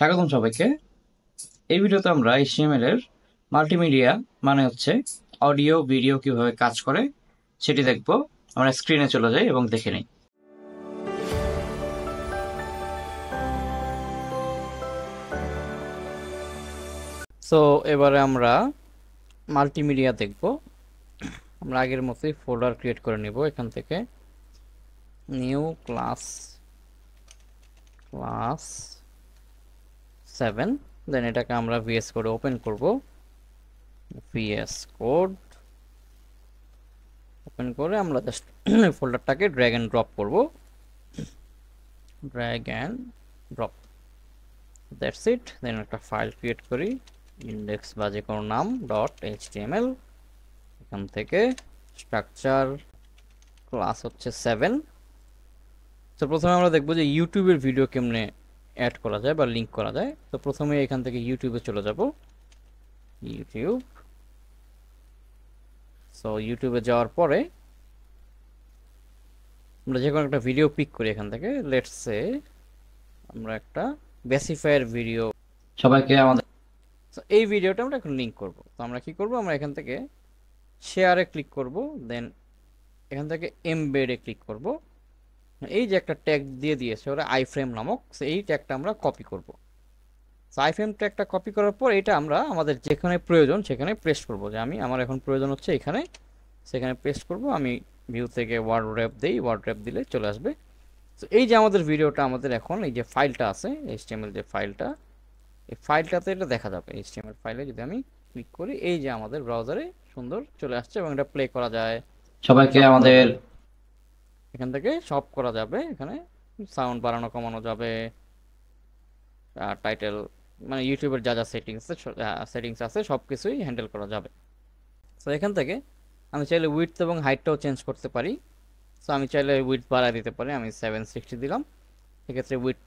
স্বাগতম সবাইকে। এই ভিডিওতে আমরা HTML এর মাল্টিমিডিয়া মানে হচ্ছে অডিও ভিডিও কিভাবে কাজ করে সেটি দেখব। আমরা স্ক্রিনে চলে যাই এবং দেখে নিই। সো এবারে আমরা মাল্টিমিডিয়া দেখব। আমরা আগের মতোই ফোল্ডার ক্রিয়েট করে নিব। এখান থেকে নিউ ক্লাস 7, দেন এটাকে আমরা VS কোডে ওপেন করব। VS কোড ওপেন করে আমরা জাস্ট ফোল্ডারটাকে ড্র্যাগ এন্ড ড্রপ করব। Drag and drop, that's it. Then একটা ফাইল ক্রিয়েট করি, ইন্ডেক্স বা যে কোনো নাম .html। এখান থেকে স্ট্রাকচার ক্লাস হচ্ছে 7। তো প্রথমে আমরা দেখবো যে ইউটিউবের ভিডিও কেমনে অ্যাড করা যায় বা লিঙ্ক করা যায়। তো প্রথমে এখান থেকে ইউটিউবে চলে যাব, ইউটিউব। সো ইউটিউবে যাওয়ার পরে আমরা যে কোনো একটা ভিডিও পিক করি এখান থেকে। লেটস সে আমরা একটা বেসিফায়ার ভিডিও, সবাইকে আমাদের এই ভিডিওটা আমরা এখন লিঙ্ক করব। তো আমরা কি করব, আমরা এখান থেকে শেয়ারে ক্লিক করব, দেন এখান থেকে এমবেডে ক্লিক করব। এই যে একটা ট্যাগ দিয়ে দিয়েছে ওরা আইফ্রেম নামক, এই ট্যাগটা আমরা কপি করব। আইফ্রেম ট্যাগটা কপি করার পর এটা আমরা আমাদের যেখানে প্রয়োজন সেখানে পেস্ট করব। যে আমার এখন প্রয়োজন হচ্ছে এখানে, সেখানে পেস্ট করব। আমি ভিউ থেকে ওয়ার্ড র্যাপ দিই, ওয়ার্ড র্যাপ দিলে চলে আসবে। তো এই যে আমাদের ভিডিওটা, আমাদের এখন এই যে ফাইলটা আছে HTML যে ফাইলটা, এই ফাইলটাতে এটা দেখা যাবে। HTML ফাইলে যদি আমি ক্লিক করি, এই যে আমাদের ব্রাউজারে সুন্দর চলে আসছে এবং এটা প্লে করা যায়। সবাইকে আমাদের এখান থেকে সব করা যাবে। এখানে সাউন্ড বাড়ানো কমানো যাবে, টাইটেল মানে ইউটিউবের যা যা সেটিংস আছে সব কিছুই হ্যান্ডেল করা যাবে। তো এখান থেকে আমি চাইলে উইডথ এবং হাইটটাও চেঞ্জ করতে পারি। সো আমি চাইলে উইডথ বাড়ায় দিতে পারি, আমি 760 দিলাম। সেক্ষেত্রে উইডথ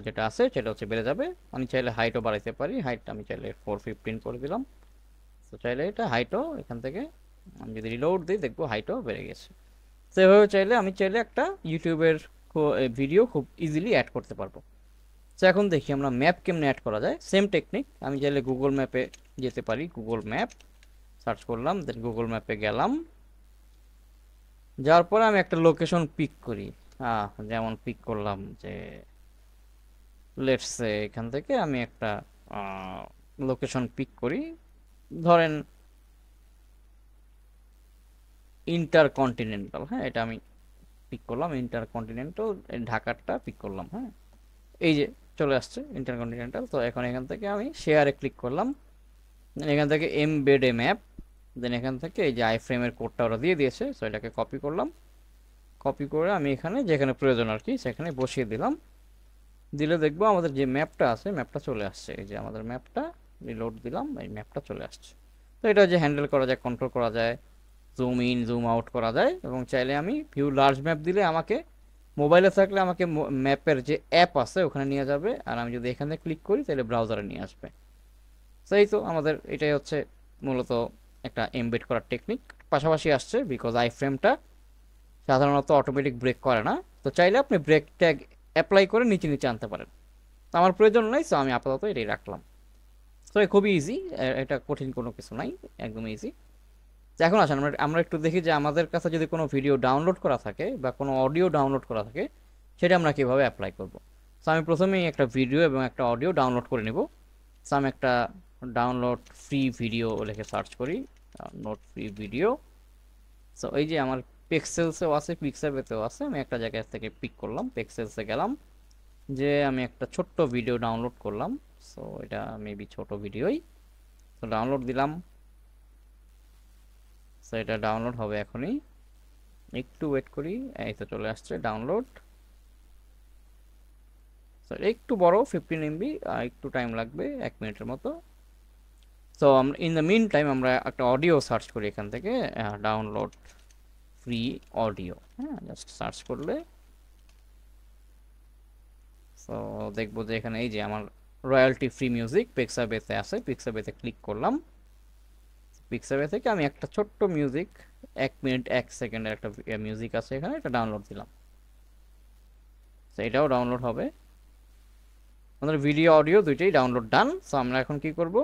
যেটা আছে সেটা হচ্ছে বেড়ে যাবে। আমি চাইলে হাইটও বাড়াইতে পারি, হাইট আমি চাইলে 415 করে দিলাম। তো চাইলে এটা হাইটও এখান থেকে আমি যদি রিলোড দিই দেখবো হাইটও বেড়ে গেছে। তো এভাবে চাইলে আমি চাইলে একটা ইউটিউবের ভিডিও খুব ইজিলি অ্যাড করতে পারবো। তো এখন দেখি আমরা ম্যাপ কেমনে অ্যাড করা যায়। সেম টেকনিক, আমি চাইলে গুগল ম্যাপে যেতে পারি। গুগল ম্যাপ সার্চ করলাম, দেন গুগল ম্যাপে গেলাম। যাওয়ার পরে আমি একটা লোকেশন পিক করি। যেমন পিক করলাম যে লেটস সে এখান থেকে আমি একটা লোকেশন পিক করি, ধরেন ইন্টারকন্টিনেন্টাল। হ্যাঁ, এটা আমি পিক করলাম ইন্টারকন্টিনেন্টাল, ঢাকারটা পিক করলাম। হ্যাঁ, এই যে চলে আসছে ইন্টারকন্টিনেন্টাল। তো এখন এখান থেকে আমি শেয়ারে ক্লিক করলাম, এখান থেকে এমবেডে ম্যাপ, দেন এখান থেকে এই যে আইফ্রেমের কোডটা ওরা দিয়ে দিয়েছে, সো এটাকে কপি করলাম। কপি করে আমি এখানে যেখানে প্রয়োজন আর কি সেখানে বসিয়ে দিলাম। দিলে দেখবো আমাদের যে ম্যাপটা আছে ম্যাপটা চলে আসছে। এই যে আমাদের ম্যাপটা রিলোড দিলাম, এই ম্যাপটা চলে আসছে। তো এটা যে হ্যান্ডেল করা যায়, কন্ট্রোল করা যায়, জুম ইন জুম আউট করা যায়। এবং চাইলে আমি ভিউ লার্জ ম্যাপ দিলে আমাকে মোবাইলে থাকলে আমাকে ম্যাপের যে অ্যাপ আছে ওখানে নিয়ে যাবে, আর আমি যদি এখানে ক্লিক করি তাহলে ব্রাউজারে নিয়ে আসবে। সেই তো আমাদের এটাই হচ্ছে মূলত একটা এমবেড করার টেকনিক। পাশাপাশি আসছে বিকজ আইফ্রেমটা সাধারণত অটোমেটিক ব্রেক করে না। তো চাইলে আপনি ব্রেক ট্যাগ অ্যাপ্লাই করে নিচে নিচে আনতে পারেন। তো আমার প্রয়োজন নাই, সো আমি আপাতত এটাই রাখলাম। তো খুবই ইজি, এটা কঠিন কোনো কিছু নাই, একদম ইজি। এখন আসেন আমরা আমরা একটু দেখি যে আমাদের কাছে যদি কোনো ভিডিও ডাউনলোড করা থাকে বা কোনো অডিও ডাউনলোড করা থাকে সেটা আমরা কীভাবে অ্যাপ্লাই করব। সো আমি প্রথমেই একটা ভিডিও এবং একটা অডিও ডাউনলোড করে নেব। সো আমি একটা ডাউনলোড ফ্রি ভিডিও লিখে সার্চ করি, ডাউনলোড ফ্রি ভিডিও। সো এই যে আমার পিক্সেলসেও আছে, পিক্সেলসেও আছে, আমি একটা জায়গা থেকে পিক করলাম, পিক্সেলসে গেলাম, যে আমি একটা ছোট্ট ভিডিও ডাউনলোড করলাম। সো এটা মেবি ছোট ভিডিওই। তো ডাউনলোড দিলাম। সো এটা ডাউনলোড হবে এখনই, একটু ওয়েট করি। এই তো চলে আসছে ডাউনলোড। সো একটু বড় 15 MB, একটু টাইম লাগবে, 1 মিনিটের মতো। তো আমরা ইন দ্য মিন টাইম আমরা একটা অডিও সার্চ করি এখান থেকে, ডাউনলোড ফ্রি অডিও। হ্যাঁ, জাস্ট সার্চ করলে সো দেখবো যে এখানে এই যে আমার রয়্যালটি ফ্রি মিউজিক পিক্সাবেতে আছে। পিক্সাবেতে ক্লিক করলাম। পিক্সাবে থেকে আমি একটা ছোট্ট মিউজিক 1 মিনিট 1 সেকেন্ডের একটা মিউজিক আছে এখানে, এটা ডাউনলোড দিলাম। তো এটাও ডাউনলোড হবে। আমাদের ভিডিও অডিও দুইটাই ডাউনলোড ডান। সো আমরা এখন কি করব,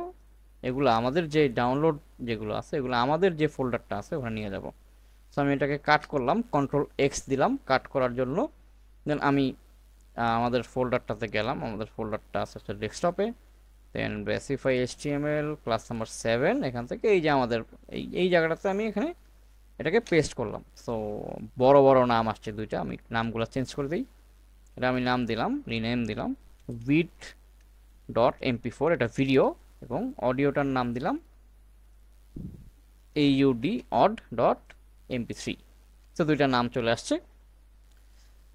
এগুলো আমাদের যে ডাউনলোড যেগুলো আছে এগুলো আমাদের যে ফোল্ডারটা আছে ওখানে নিয়ে যাব। সো আমি এটাকে কাট করলাম, কন্ট্রোল এক্স দিলাম কাট করার জন্য। দেন আমি আমাদের ফোল্ডারটাতে গেলাম, আমাদের ফোল্ডারটা আছে হচ্ছে ডেস্কটপে। দেন বেসিফাই এইচটিএমএল ক্লাস নাম্বার 7, এখান থেকে এই যে আমাদের এই জায়গাটাতে আমি এখানে এটাকে পেস্ট করলাম। সো বড় বড় নাম আসছে দুইটা, আমি নামগুলো চেঞ্জ করে দিই। এটা আমি নাম দিলাম, রিনেম দিলাম উইড ডট এমপি4, এটা ভিডিও, এবং অডিওটার নাম দিলাম AUD অড ডট এমপি3। তো দুইটা নাম চলে আসছে।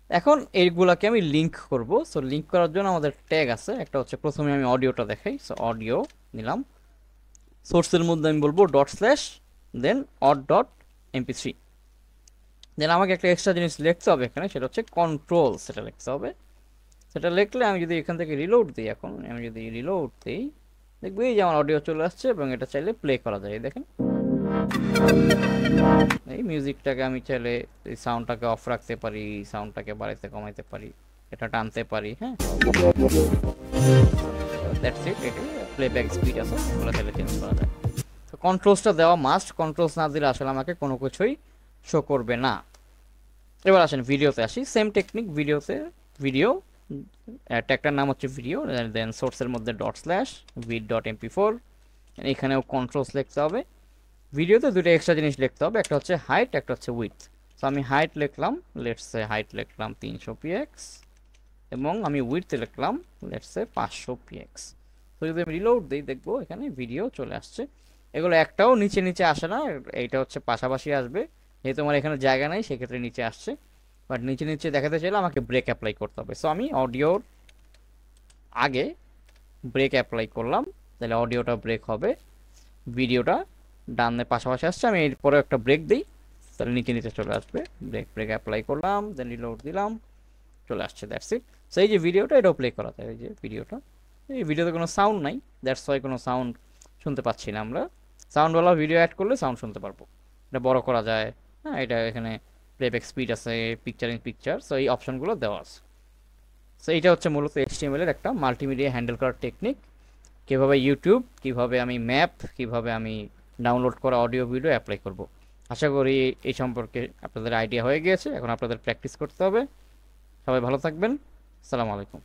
এখন এইগুলাকে আমি লিঙ্ক করব। সো লিঙ্ক করার জন্য আমাদের ট্যাগ আছে একটা, হচ্ছে প্রথমে আমি অডিওটা দেখাই। সো অডিও নিলাম, সোর্সের মধ্যে আমি বলবো ডট স্ল্যাশ দেন অড ডট এমপি3। দেন আমাকে একটা এক্সট্রা জিনিস লিখতে হবে এখানে, সেটা হচ্ছে কন্ট্রোল, সেটা লিখতে হবে। সেটা লিখলে আমি যদি এখান থেকে রিলোড দিই, এখন আমি যদি রিলোড দিই দেখবো এই যে আমার অডিও চলে আসছে, এবং এটা চাইলে প্লে করা যায়। দেখেন এই মিউজিকটাকে আমি চাইলে এই সাউন্ডটাকে অফ রাখতে পারি, সাউন্ডটাকে বাড়াইতে কমাইতে পারি, এটা টানতে পারি। হ্যাঁ, দ্যাটস ইট। এটা প্লেব্যাক স্পিড আছে, ওগুলো চাইলে চেঞ্জ করা যায়। তো কন্ট্রোলসটা দেওয়া মাস্ট, কন্ট্রোলস না দিলে আসলে আমাকে কোনো কিছুই শো করবে না। এবার আসেন ভিডিওতে আসি, সেম টেকনিক। ভিডিওতে ভিডিও ট্যাগটার নাম হচ্ছে ভিডিও, দেন সোর্সের মধ্যে ডট স্ল্যাশ ভিড ডট এমপি4, এখানেও কন্ট্রোলস লিখতে হবে। ভিডিওতে দুটো এক্সট্রা জিনিস লিখতে হবে, একটা হচ্ছে হাইট, একটা হচ্ছে উইডথ। তো আমি হাইট লিখলাম, লেটস সে হাইট লিখলাম 300px, এবং আমি উইডথ লিখলাম লেটস সে 500px। তো যদি আমি রিলোড দিই দেখবো এখানে ভিডিও চলে আসছে। এগুলো একটাও নিচে নিচে আসে না, এইটা হচ্ছে পাশাপাশি আসবে। যেহেতু আমার এখানে জায়গা নাই সেক্ষেত্রে নিচে আসছে, বাট নিচে নিচে দেখাতে চাইলে আমাকে ব্রেক অ্যাপ্লাই করতে হবে। সো আমি অডিওর আগে ব্রেক অ্যাপ্লাই করলাম, তাহলে অডিওটা ব্রেক হবে, ভিডিওটা ডানে পাশাপাশি আসছে। আমি এরপরে একটা ব্রেক দিই, তাহলে নিচে নিচে চলে আসবে। ব্রেক অ্যাপ্লাই করলাম, দেন রিলোড দিলাম, চলে আসছে। That's it. সো এই যে ভিডিওটা, এটাও প্লে করা যায়। এই যে ভিডিওটা, এই ভিডিওতে কোনো সাউন্ড নাই, দ্যাটস ওয়াই কোনো সাউন্ড শুনতে পাচ্ছি না আমরা। সাউন্ডওয়ালা ভিডিও অ্যাড করলে সাউন্ড শুনতে পারবো। এটা বড় করা যায়। হ্যাঁ, এটা এখানে প্লেব্যাক স্পিড আছে, পিকচার ইন পিকচার, সো এই অপশনগুলো দেওয়া আছে। সো এইটা হচ্ছে মূলত HTML এর একটা মাল্টিমিডিয়া হ্যান্ডেল করার টেকনিক। কীভাবে ইউটিউব, কীভাবে আমি ম্যাপ, কীভাবে আমি ডাউনলোড করা অডিও ভিডিও অ্যাপ্লাই করব। আশা করি এই সম্পর্কে আপনাদের আইডিয়া হয়ে গিয়েছে। এখন আপনাদের প্র্যাকটিস করতে হবে। সবাই ভালো থাকবেন। আসসালামু আলাইকুম।